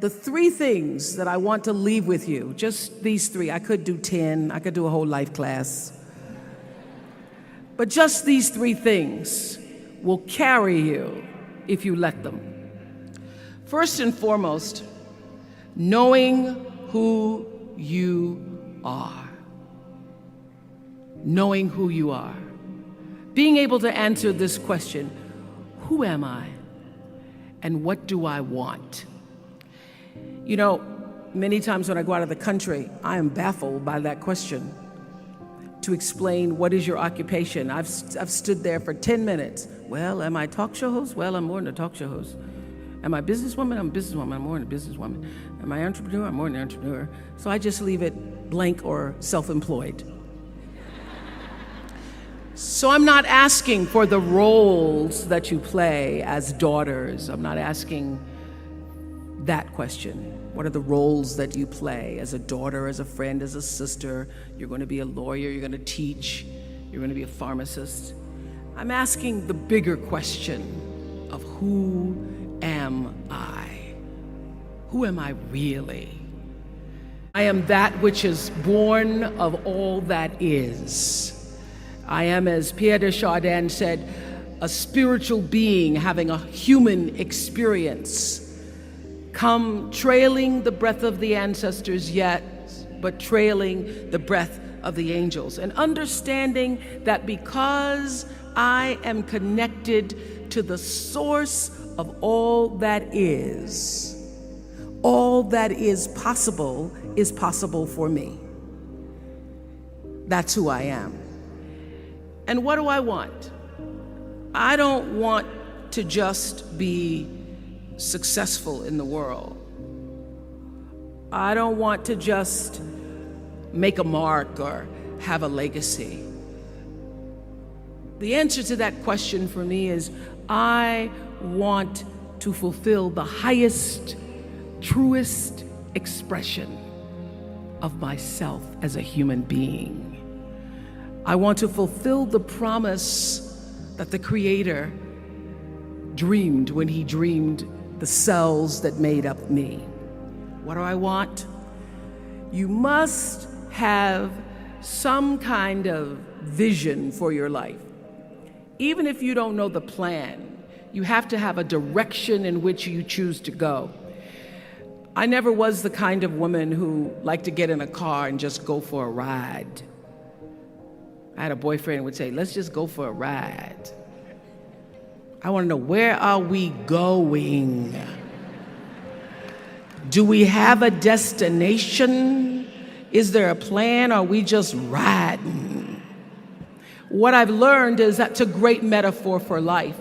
the three things that I want to leave with you, just these three. I could do 10, I could do a whole life class. But just these three things will carry you if you let them. First and foremost, knowing who you are. Knowing who you are. Being able to answer this question, who am I? And what do I want? You know, many times when I go out of the country, I am baffled by that question. To explain what is your occupation. I've stood there for 10 minutes. Well, am I a talk show host? Well, I'm more than a talk show host. Am I a businesswoman? I'm a businesswoman. I'm more than a businesswoman. Am I an entrepreneur? I'm more than an entrepreneur. So I just leave it blank or self-employed. So I'm not asking for the roles that you play as daughters. I'm not asking that question. What are the roles that you play as a daughter, as a friend, as a sister? You're going to be a lawyer, you're going to teach, you're going to be a pharmacist. I'm asking the bigger question of who am I? Who am I really? I am that which is born of all that is. I am, as Pierre de Chardin said, a spiritual being having a human experience. Come trailing the breath of the ancestors yet, but trailing the breath of the angels. And understanding that because I am connected to the source of all that is possible for me. That's who I am. And what do I want? I don't want to just be successful in the world. I don't want to just make a mark or have a legacy. The answer to that question for me is I want to fulfill the highest, truest expression of myself as a human being. I want to fulfill the promise that the Creator dreamed when He dreamed the cells that made up me. What do I want? You must have some kind of vision for your life. Even if you don't know the plan, you have to have a direction in which you choose to go. I never was the kind of woman who liked to get in a car and just go for a ride. I had a boyfriend who would say, let's just go for a ride. I want to know, where are we going? Do we have a destination? Is there a plan? Or are we just riding? What I've learned is that's a great metaphor for life.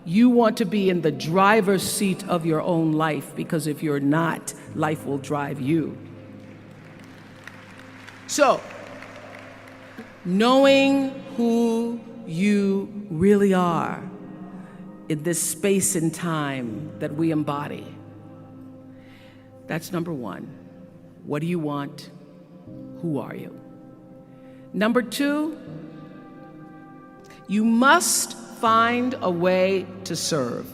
You want to be in the driver's seat of your own life, because if you're not, life will drive you. So, knowing who you really are in this space and time that we embody. That's number one. What do you want? Who are you? Number two, you must find a way to serve.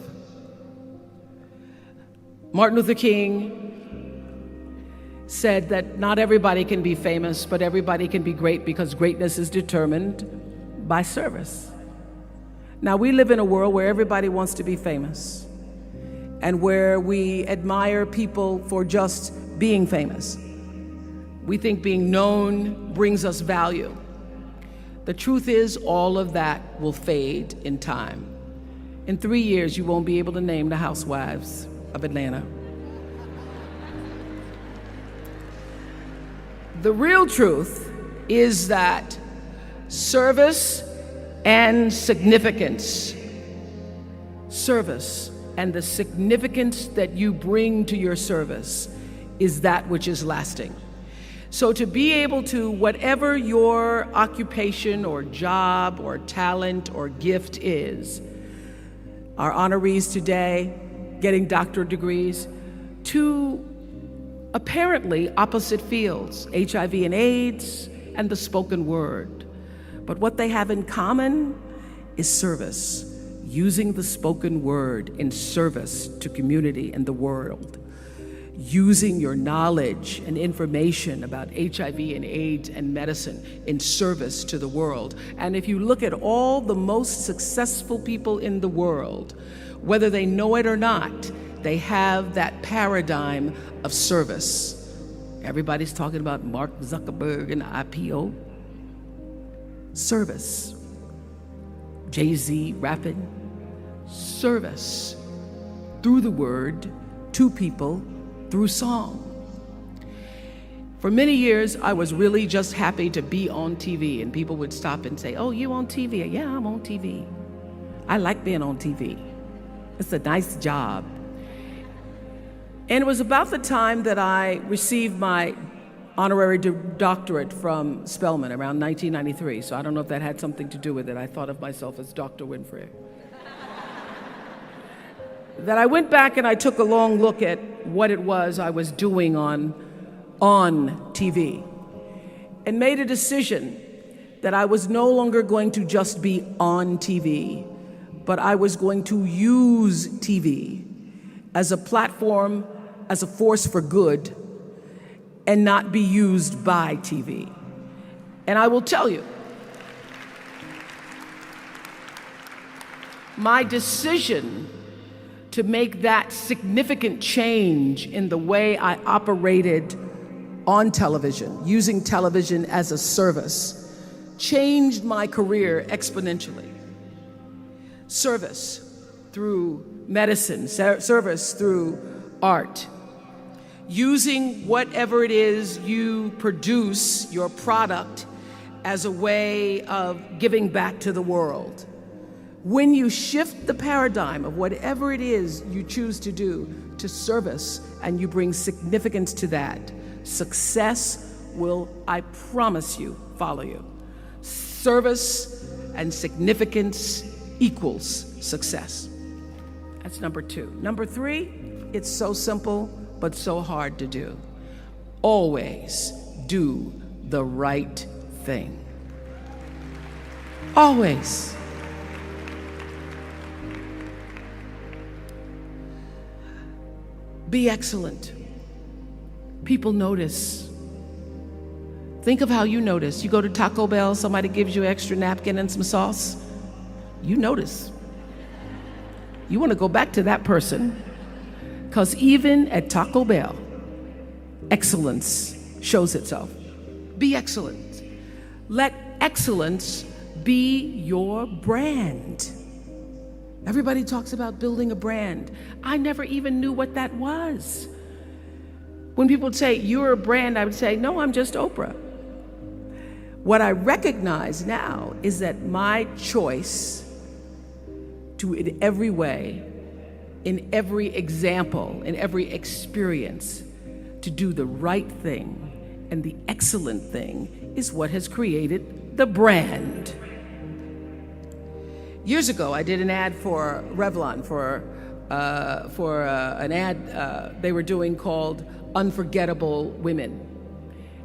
Martin Luther King said that not everybody can be famous, but everybody can be great, because greatness is determined by service. Now, we live in a world where everybody wants to be famous and where we admire people for just being famous. We think being known brings us value. The truth is, all of that will fade in time. In 3 years, you won't be able to name the housewives of Atlanta. The real truth is that service and significance, service and the significance that you bring to your service is that which is lasting. So to be able to, whatever your occupation or job or talent or gift is, our honorees today getting doctorate degrees, to apparently opposite fields, HIV and AIDS and the spoken word. But what they have in common is service, using the spoken word in service to community and the world. using your knowledge and information about HIV and AIDS and medicine in service to the world. And if you look at all the most successful people in the world, whether they know it or not, they have that paradigm of service. Everybody's talking about Mark Zuckerberg and IPO. Service. Jay-Z rapping. Service. Through the word, to people, through song. For many years, I was really just happy to be on TV, and people would stop and say, "Oh, you on TV?" "Yeah, I'm on TV. I like being on TV. It's a nice job." And it was about the time that I received my honorary doctorate from Spelman around 1993. So I don't know if that had something to do with it. I thought of myself as Dr. Winfrey. That I went back and I took a long look at what it was I was doing on TV and made a decision that I was no longer going to just be on TV, but I was going to use TV as a platform, as a force for good, and not be used by TV. And I will tell you, my decision to make that significant change in the way I operated on television, using television as a service, changed my career exponentially. Service through medicine, service through art. Using whatever it is you produce, your product, as a way of giving back to the world. When you shift the paradigm of whatever it is you choose to do to service, and you bring significance to that, success will, I promise you, follow you. Service and significance equals success. That's number 2. Number 3, it's so simple, but so hard to do. Always do the right thing. Always. Be excellent. People notice. Think of how you notice. You go to Taco Bell, somebody gives you an extra napkin and some sauce. You notice. You want to go back to that person, because even at Taco Bell, excellence shows itself. Be excellent. Let excellence be your brand. Everybody talks about building a brand. I never even knew what that was. When people would say, "You're a brand," I would say, "No, I'm just Oprah." What I recognize now is that my choice to, in every way, in every example, in every experience, to do the right thing and the excellent thing is what has created the brand. Years ago, I did an ad for Revlon for an ad they were doing called Unforgettable Women.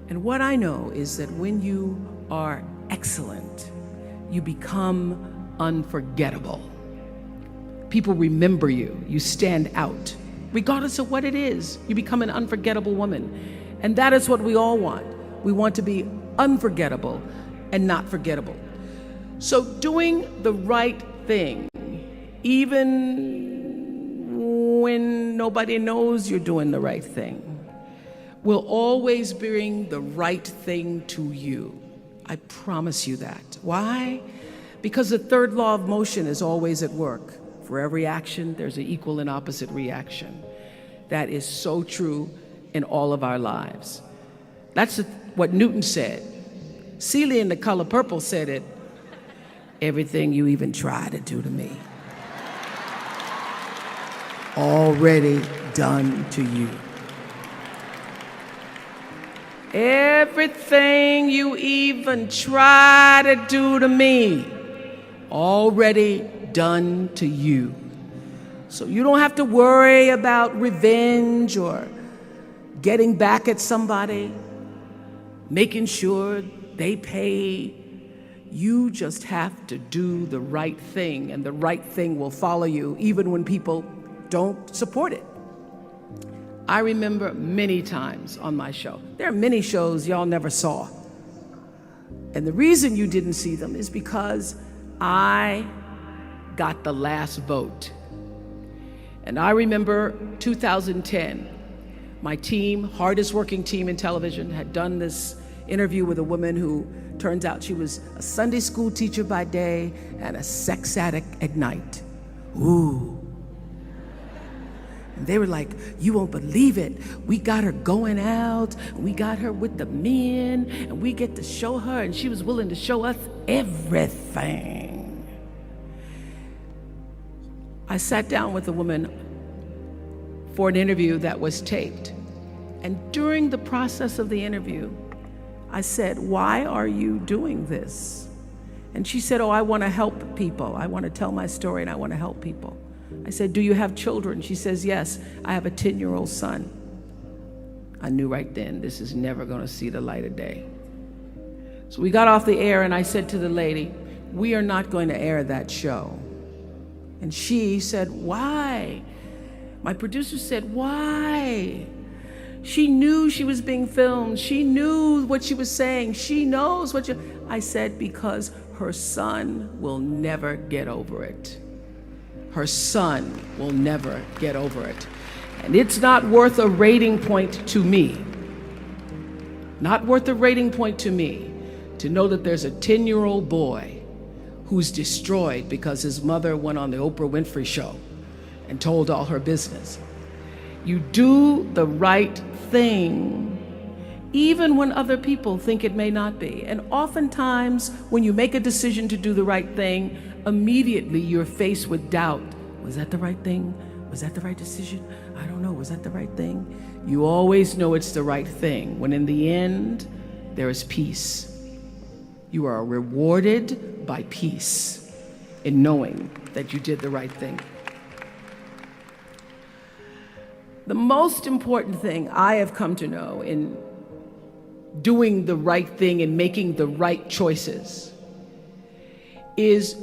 And what I know is that when you are excellent, you become unforgettable. People remember you. You stand out. Regardless of what it is, you become an unforgettable woman. And that is what we all want. We want to be unforgettable and not forgettable. So doing the right thing, even when nobody knows you're doing the right thing, will always bring the right thing to you. I promise you that. Why? Because the third law of motion is always at work. For every action, there's an equal and opposite reaction. That is so true in all of our lives. That's what Newton said. Celia in The Color Purple said it. Everything you even try to do to me, already done to you. Everything you even try to do to me, already done to you. So you don't have to worry about revenge or getting back at somebody, making sure they pay. You just have to do the right thing, and the right thing will follow you even when people don't support it. I remember many times on my show. There are many shows y'all never saw. And the reason you didn't see them is because I got the last vote. And I remember 2010, my team, hardest working team in television, had done this interview with a woman who turns out she was a Sunday school teacher by day and a sex addict at night. Ooh. And they were like, you won't believe it. We got her going out, and we got her with the men, and we get to show her, and she was willing to show us everything. I sat down with a woman for an interview that was taped. And during the process of the interview, I said, why are you doing this? And she said, oh, I want to help people. I want to tell my story and I want to help people. I said, do you have children? She says, yes, I have a 10-year-old son. I knew right then, this is never going to see the light of day. So we got off the air and I said to the lady, we are not going to air that show. And she said, why? My producer said, why? She knew she was being filmed. She knew what she was saying. She knows what you... I said, because her son will never get over it. Her son will never get over it. And it's not worth a rating point to me. Not worth a rating point to me to know that there's a 10-year-old boy who's destroyed because his mother went on the Oprah Winfrey show and told all her business. You do the right thing even when other people think it may not be. And oftentimes when you make a decision to do the right thing, immediately you're faced with doubt. Was that the right thing? Was that the right decision? I don't know, was that the right thing? You always know it's the right thing, when in the end, there is peace. You are rewarded by peace in knowing that you did the right thing. The most important thing I have come to know in doing the right thing and making the right choices is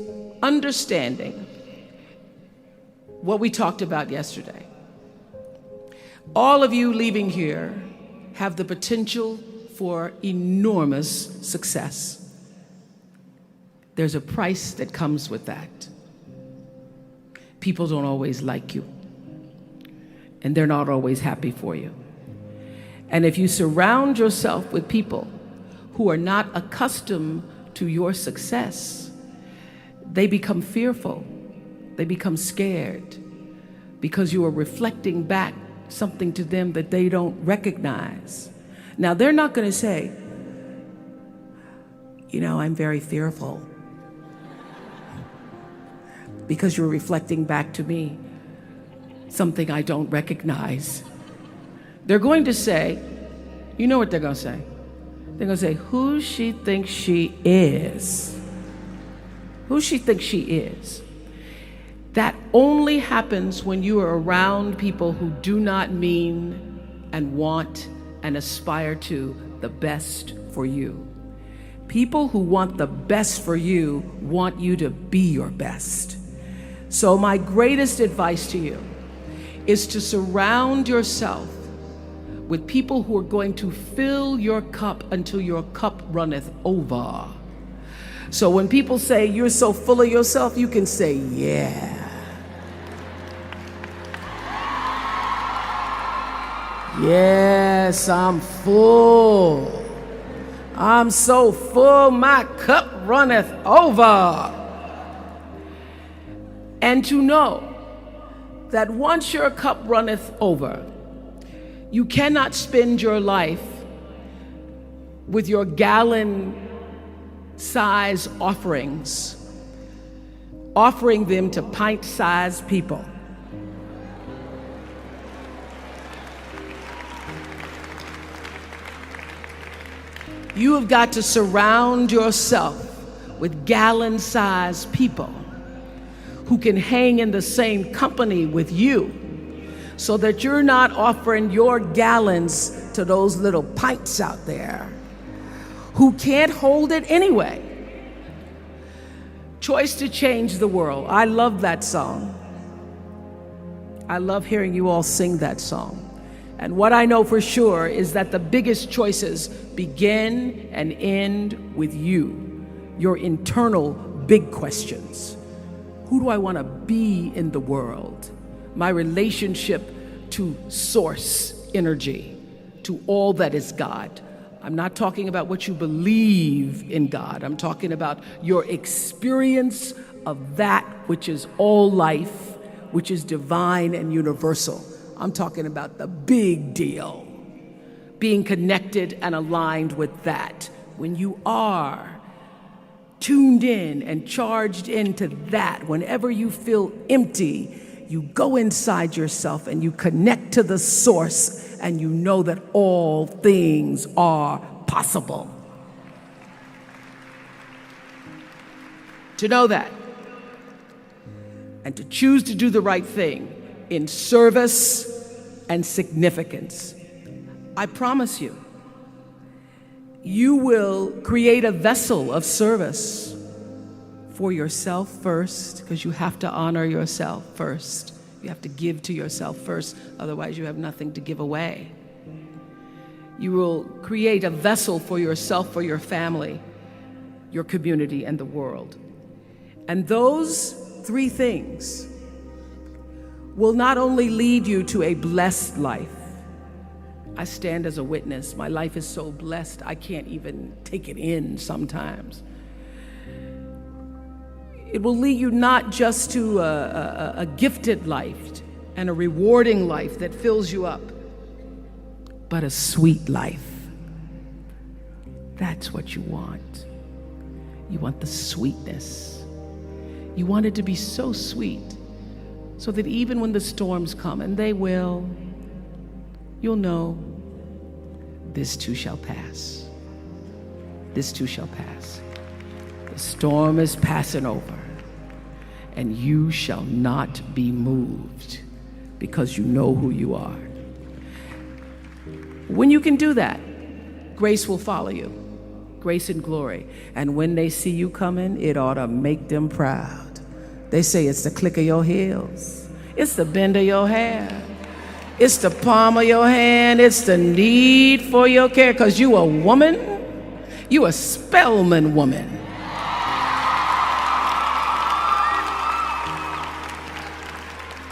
understanding what we talked about yesterday. All of you leaving here have the potential for enormous success. There's a price that comes with that. People don't always like you, and they're not always happy for you. And if you surround yourself with people who are not accustomed to your success, they become fearful. They become scared because you are reflecting back something to them that they don't recognize. Now, they're not going to say, you know, I'm very fearful, because you're reflecting back to me something I don't recognize. They're going to say, you know what they're going to say? They're going to say, who she thinks she is. Who she thinks she is. That only happens when you are around people who do not mean and want and aspire to the best for you. People who want the best for you want you to be your best. So my greatest advice to you is to surround yourself with people who are going to fill your cup until your cup runneth over. So when people say you're so full of yourself, you can say, yeah. Yes, I'm full. I'm so full, my cup runneth over. And to know that once your cup runneth over, you cannot spend your life with your gallon-size offerings, offering them to pint-sized people. You have got to surround yourself with gallon-sized people who can hang in the same company with you, so that you're not offering your gallons to those little pints out there who can't hold it anyway. Choice to Change the World. I love that song. I love hearing you all sing that song. And what I know for sure is that the biggest choices begin and end with you, your internal big questions. Who do I want to be in the world? My relationship to source energy, to all that is God. I'm not talking about what you believe in God. I'm talking about your experience of that which is all life, which is divine and universal. I'm talking about the big deal. Being connected and aligned with that. When you are tuned in and charged into that, whenever you feel empty, you go inside yourself and you connect to the source, and you know that all things are possible. To know that, and to choose to do the right thing in service and significance, I promise you, you will create a vessel of service for yourself first, because you have to honor yourself first. You have to give to yourself first, otherwise you have nothing to give away. You will create a vessel for yourself, for your family, your community, and the world. And those three things will not only lead you to a blessed life. I stand as a witness. My life is so blessed, I can't even take it in sometimes. It will lead you not just to a gifted life and a rewarding life that fills you up, but a sweet life. That's what you want. You want the sweetness. You want it to be so sweet, so that even when the storms come, and they will, you'll know, this too shall pass. This too shall pass. The storm is passing over, and you shall not be moved, because you know who you are. When you can do that, grace will follow you, grace and glory. And when they see you coming, it ought to make them proud. They say it's the click of your heels, it's the bend of your hair, it's the palm of your hand, it's the need for your care, because you a woman, you a Spelman woman.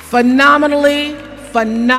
Phenomenally, phenomenal.